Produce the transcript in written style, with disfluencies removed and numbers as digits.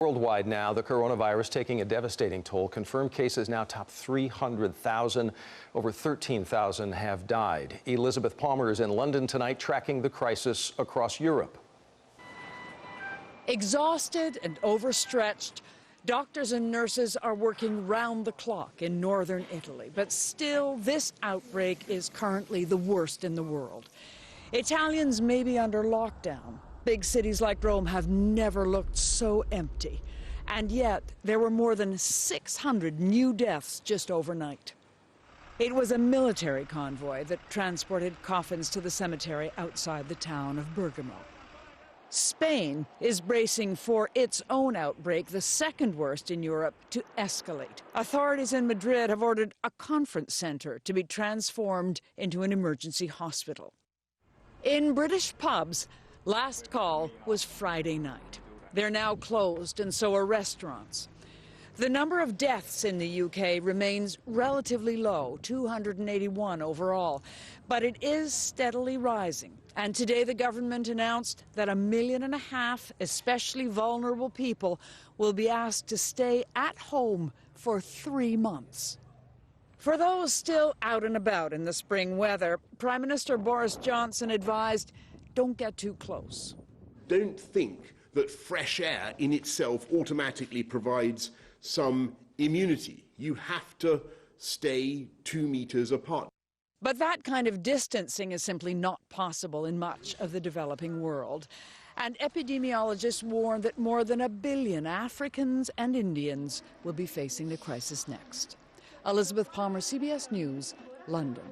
Worldwide now, the coronavirus taking a devastating toll. Confirmed cases now top 300,000. Over 13,000 have died. Elizabeth Palmer is in London tonight tracking the crisis across Europe. Exhausted and overstretched, doctors and nurses are working round the clock in northern Italy. But still, this outbreak is currently the worst in the world. Italians may be under lockdown. Big cities like Rome have never looked so empty. And yet, there were more than 600 new deaths just overnight. It was a military convoy that transported coffins to the cemetery outside the town of Bergamo. Spain is bracing for its own outbreak, the second worst in Europe, to escalate. Authorities in Madrid have ordered a conference center to be transformed into an emergency hospital. In British pubs, last call was Friday night. They're now closed, and so are restaurants. The number of deaths in the UK remains relatively low, 281 overall, but it is steadily rising. And today the government announced that 1.5 million, especially vulnerable people, will be asked to stay at home for 3 months. For those still out and about in the spring weather, Prime Minister Boris Johnson advised, don't get too close. Don't think that fresh air in itself automatically provides some immunity. You have to stay 2 meters apart. But that kind of distancing is simply not possible in much of the developing world. And epidemiologists warn that more than 1 billion Africans and Indians will be facing the crisis next. Elizabeth Palmer, CBS News, London.